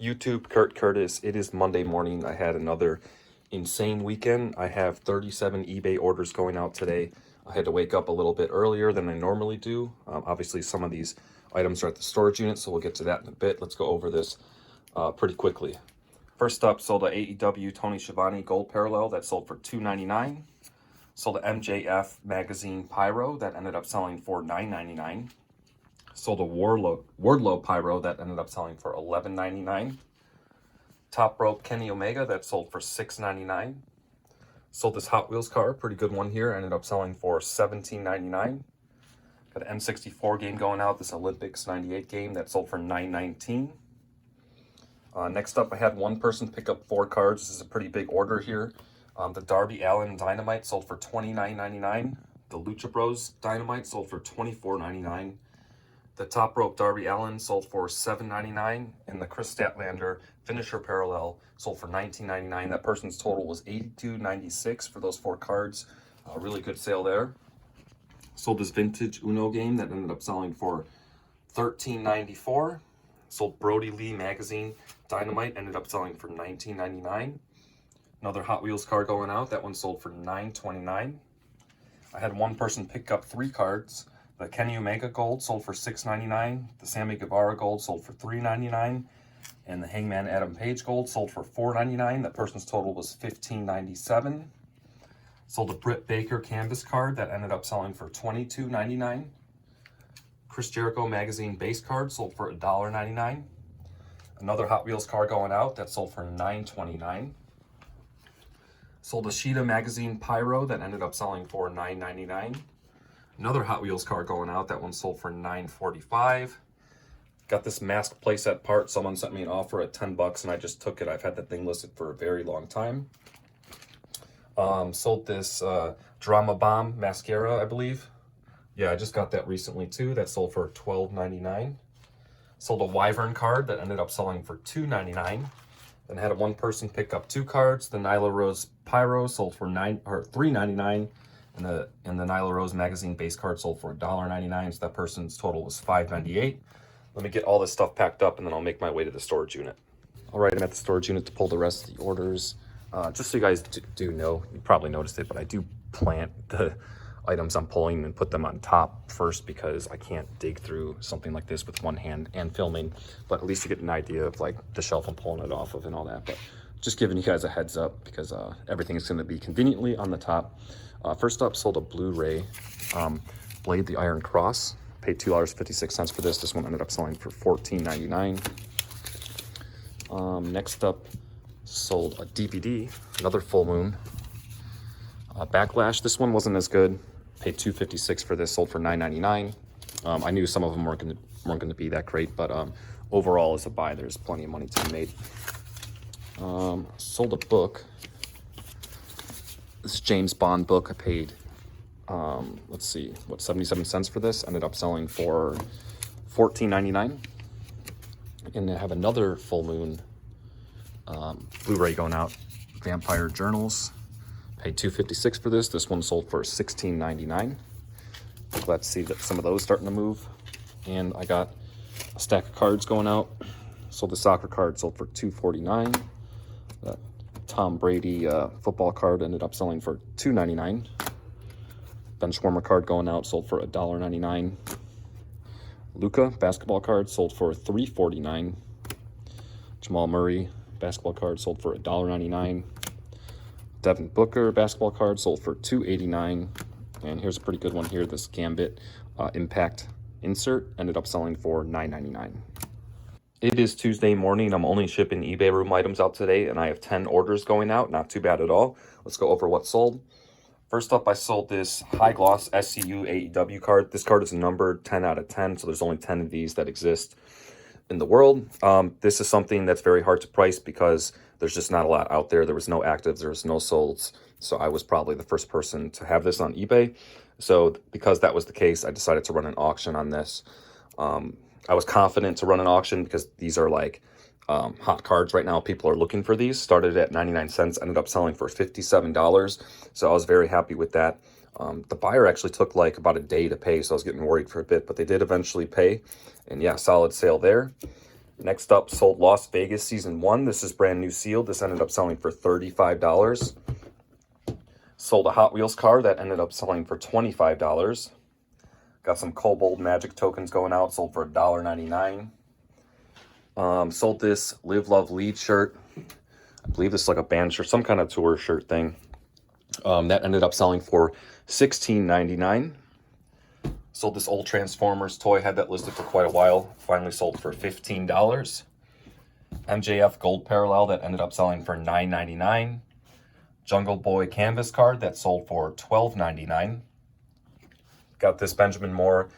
YouTube, Kurt Curtis. It is Monday morning. I had another insane weekend. I have 37 eBay orders going out today. I had to wake up a little bit earlier than I normally do. Obviously, some of these items are at the storage unit, so we'll get to that in a bit. Let's go over this pretty quickly. First up, sold a AEW Tony Schiavone Gold Parallel that sold for $2.99. Sold a MJF Magazine Pyro that ended up selling for $9.99. Sold a Wardlow Pyro that ended up selling for $11.99. Top Rope Kenny Omega that sold for $6.99. Sold this Hot Wheels car, pretty good one here, ended up selling for $17.99. Got an N64 game going out, this Olympics 98 game that sold for $9.19. Next up, I had one person pick up 4 cards. This is a pretty big order here. The Darby Allin Dynamite sold for $29.99. The Lucha Bros Dynamite sold for $24.99. The Top Rope Darby Allin sold for $7.99. And the Chris Statlander Finisher Parallel sold for $19.99. That person's total was $82.96 for those 4 cards. Really good sale there. Sold this vintage Uno game that ended up selling for $13.94. Sold Brody Lee Magazine Dynamite, ended up selling for $19.99. Another Hot Wheels car going out. That one sold for $9.29. I had one person pick up 3 cards. The Kenny Omega Gold sold for $6.99. The Sammy Guevara Gold sold for $3.99. And the Hangman Adam Page Gold sold for $4.99. That person's total was $15.97. Sold a Britt Baker Canvas card that ended up selling for $22.99. Chris Jericho Magazine base card sold for $1.99. Another Hot Wheels car going out that sold for $9.29. Sold a Sheeta Magazine Pyro that ended up selling for $9.99. Another Hot Wheels car going out, that one sold for $9.45. Got this mask playset part. Someone sent me an offer at $10 and I just took it. I've had that thing listed for a very long time. Sold this Drama Bomb mascara, I believe. Yeah, I just got that recently too. That sold for $12.99. Sold a Wyvern card that ended up selling for $2.99. Then had one person pick up 2 cards. The Nyla Rose Pyro sold for $3.99. And the Nyla Rose Magazine base card sold for $1.99. So that person's total was $5.98. Let me get all this stuff packed up and then I'll make my way to the storage unit. All right, I'm at the storage unit to pull the rest of the orders. Just so you guys do know, you probably noticed it, but I do plant the items I'm pulling and put them on top first because I can't dig through something like this with one hand and filming, but at least you get an idea of like the shelf I'm pulling it off of and all that. But just giving you guys a heads up because everything is going to be conveniently on the top. First up, sold a Blu-ray Blade the Iron Cross. Paid $2.56 for this. This one ended up selling for $14.99. Next up, sold a DVD, another Full Moon Backlash. This one wasn't as good. Paid $2.56 for this. Sold for $9.99. I knew some of them weren't going to be that great, but overall as a buy, there's plenty of money to be made. Sold a book. This James Bond book. I paid let's see, what, 77 cents for this. Ended up selling for $14.99. And I have another Full Moon Blu-ray going out, Vampire Journals. Paid $2.56 for this. This one sold for $16.99. Glad to see that some of those starting to move. And I got a stack of cards going out. Sold the soccer card, sold for $2.49. That Tom Brady football card ended up selling for $2.99. Benchwarmer card going out, sold for $1.99. Luka basketball card sold for $3.49. Jamal Murray basketball card sold for $1.99. Devin Booker basketball card sold for $2.89. And here's a pretty good one here. This Gambit Impact insert ended up selling for $9.99. It is Tuesday morning. I'm only shipping eBay room items out today, and I have 10 orders going out. Not too bad at all. Let's go over what sold. First up, I sold this High Gloss SCU AEW card. This card is numbered 10 out of 10, so there's only 10 of these that exist in the world. This is something that's very hard to price because there's just not a lot out there. There was no actives, there was no solds, so I was probably the first person to have this on eBay. So because that was the case, I decided to run an auction on this. I was confident to run an auction because these are like hot cards right now. People are looking for these. Started at 99 cents, ended up selling for $57. So I was very happy with that. The buyer actually took like about a day to pay, so I was getting worried for a bit, but they did eventually pay. And yeah, solid sale there. Next up, sold Las Vegas Season 1. This is brand new sealed. This ended up selling for $35. Sold a Hot Wheels car that ended up selling for $25. Got some Kobold Magic tokens going out, sold for $1.99. Sold this Live Love Lead shirt. I believe this is like a band shirt, some kind of tour shirt thing. That ended up selling for $16.99. Sold this old Transformers toy, had that listed for quite a while. Finally sold for $15. MJF Gold Parallel that ended up selling for $9.99. Jungle Boy canvas card that sold for $12.99. Got this Benjamin Moore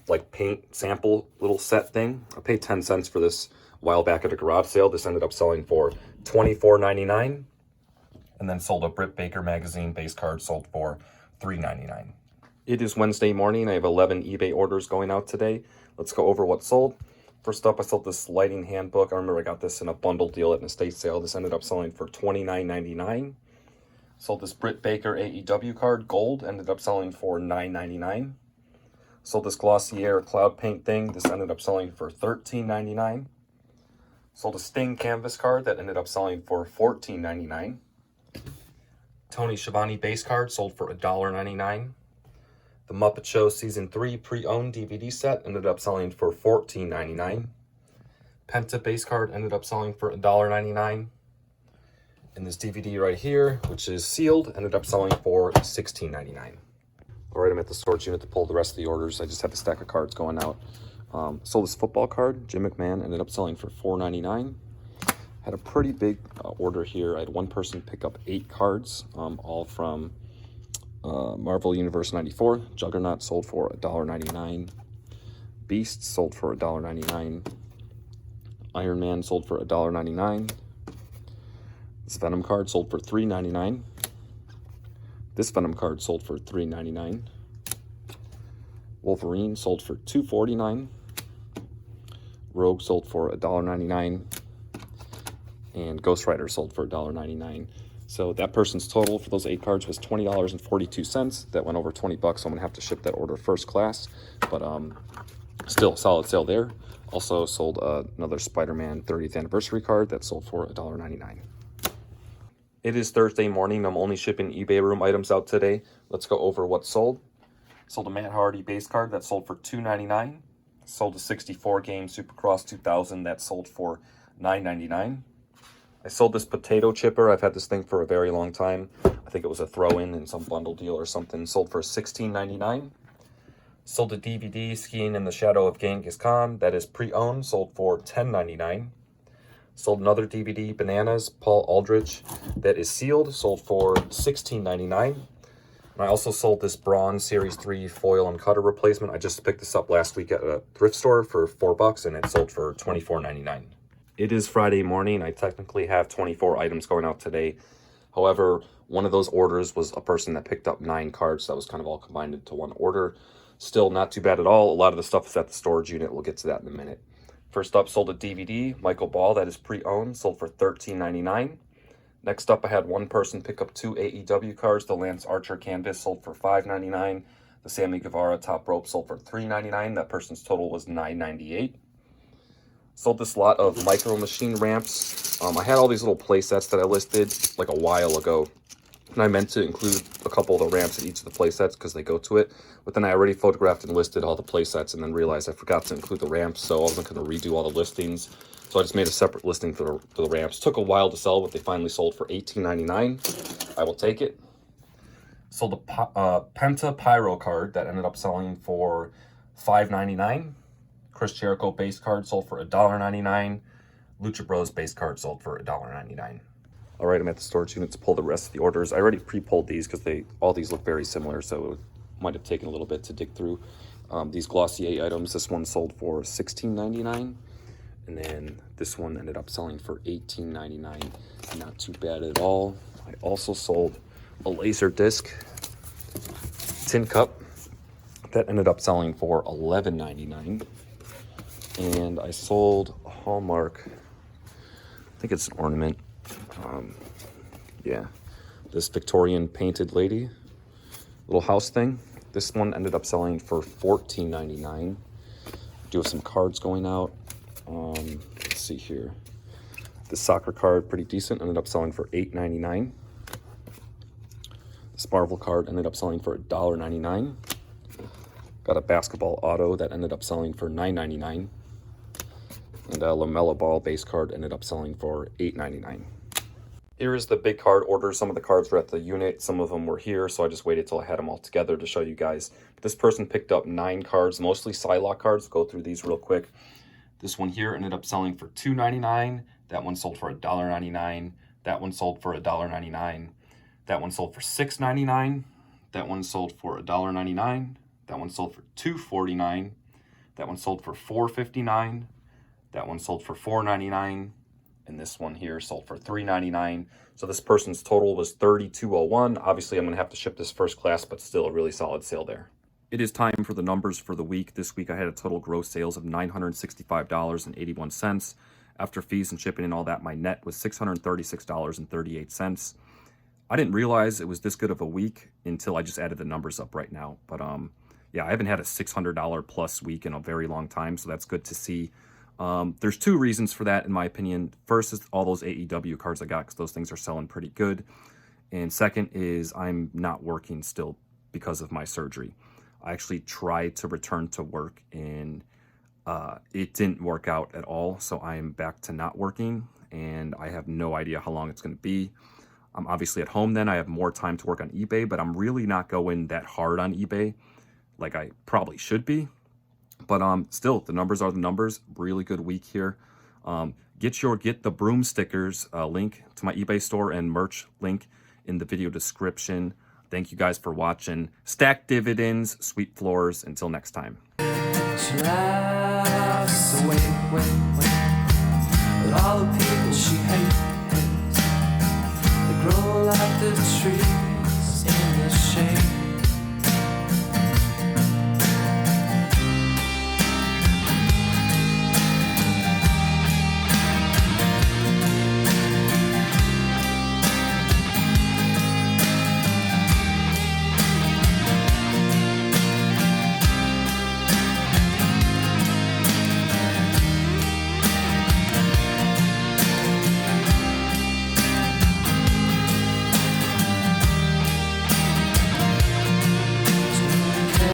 like paint sample little set thing. I paid 10 cents for this a while back at a garage sale. This ended up selling for $24.99. And then sold a Britt Baker magazine base card, sold for $3.99. It is Wednesday morning. I have 11 eBay orders going out today. Let's go over what sold. First up, I sold this lighting handbook. I remember I got this in a bundle deal at an estate sale. This ended up selling for $29.99. Sold this Britt Baker AEW card, gold, ended up selling for $9.99. Sold this Glossier cloud paint thing. This ended up selling for $13.99. Sold a Sting canvas card that ended up selling for $14.99. Tony Schiavone base card sold for $1.99. The Muppet Show Season 3 pre-owned DVD set ended up selling for $14.99. Penta base card ended up selling for $1.99. And this DVD right here, which is sealed, ended up selling for $16.99. All right, I'm at the storage unit to pull the rest of the orders. I just have a stack of cards going out. Sold this football card. Jim McMahon ended up selling for $4.99. Had a pretty big order here. I had one person pick up 8 cards, all from Marvel Universe 94. Juggernaut sold for $1.99. Beast sold for $1.99. Iron Man sold for $1.99. This Venom card sold for $3.99. This Venom card sold for $3.99. Wolverine sold for $2.49. Rogue sold for $1.99. And Ghost Rider sold for $1.99. So that person's total for those 8 cards was $20.42. That went over 20 bucks, so I'm gonna have to ship that order first class. But still solid sale there. Also sold another Spider-Man 30th anniversary card that sold for $1.99. It is Thursday morning. I'm only shipping eBay room items out today. Let's go over what sold. Sold a Matt Hardy base card that sold for $2.99. Sold a 64 game Supercross 2000 that sold for $9.99. I sold this potato chipper. I've had this thing for a very long time. I think it was a throw-in in some bundle deal or something. Sold for $16.99. Sold a DVD, Skiing in the Shadow of Genghis Khan, that is pre-owned. Sold for $10.99. Sold another DVD, Bananas, Paul Aldrich, that is sealed. Sold for $16.99. And I also sold this Braun Series 3 foil and cutter replacement. I just picked this up last week at a thrift store for $4, and it sold for $24.99. It is Friday morning. I technically have 24 items going out today. However, one of those orders was a person that picked up 9 cards. That was kind of all combined into one order. Still not too bad at all. A lot of the stuff is at the storage unit. We'll get to that in a minute. First up, sold a DVD, Michael Ball, that is pre-owned, sold for $13.99. Next up, I had one person pick up 2 AEW cards. The Lance Archer canvas sold for $5.99. The Sammy Guevara top rope sold for $3.99. That person's total was $9.98. Sold this lot of Micro Machine ramps. I had all these little play sets that I listed like a while ago. And I meant to include a couple of the ramps in each of the play sets because they go to it. But then I already photographed and listed all the play sets and then realized I forgot to include the ramps. So I wasn't going to redo all the listings. So I just made a separate listing for the ramps. Took a while to sell, but they finally sold for $18.99. I will take it. Sold a Penta Pyro card that ended up selling for $5.99. Chris Jericho base card sold for $1.99. Lucha Bros base card sold for $1.99. All right, I'm at the storage unit to pull the rest of the orders. I already pre-pulled these because all these look very similar, so it might have taken a little bit to dig through. These Glossier items, this one sold for $16.99. And then this one ended up selling for $18.99. Not too bad at all. I also sold a laser disc tin cup that ended up selling for $11.99. And I sold a Hallmark, I think it's an ornament. Yeah, this Victorian painted lady, little house thing. This one ended up selling for $14.99. Do have some cards going out. Let's see here. The soccer card, pretty decent, ended up selling for $8.99. This Marvel card ended up selling for $1.99. Got a basketball auto that ended up selling for $9.99. And a LaMelo Ball base card ended up selling for $8.99. Here is the big card order. Some of the cards were at the unit, some of them were here, so I just waited till I had them all together to show you guys. This person picked up 9 cards, mostly Psylocke cards. Go through these real quick. This one here ended up selling for $2.99. That one sold for $1.99. That one sold for $1.99. That one sold for $6.99. That one sold for $1.99. That one sold for $2.49. That one sold for $4.59. That one sold for $4.99. And this one here sold for $3.99. So this person's total was $32.01. Obviously, I'm going to have to ship this first class, but still a really solid sale there. It is time for the numbers for the week. This week I had a total gross sales of $965.81. After fees and shipping and all that, my net was $636.38. I didn't realize it was this good of a week until I just added the numbers up right now. But yeah, I haven't had a $600 plus week in a very long time, so that's good to see. There's 2 reasons for that, in my opinion. First is all those AEW cards I got, because those things are selling pretty good. And second is I'm not working still because of my surgery. I actually tried to return to work, and it didn't work out at all. So I'm back to not working, and I have no idea how long it's going to be. I'm obviously at home then. I have more time to work on eBay, but I'm really not going that hard on eBay like I probably should be. But still, the numbers are the numbers. Really good week here. Get the broom stickers link to my eBay store and merch link in the video description. Thank you guys for watching. Stack dividends, sweep floors. Until next time. She laughs away, at all the people she hates. They grow like the tree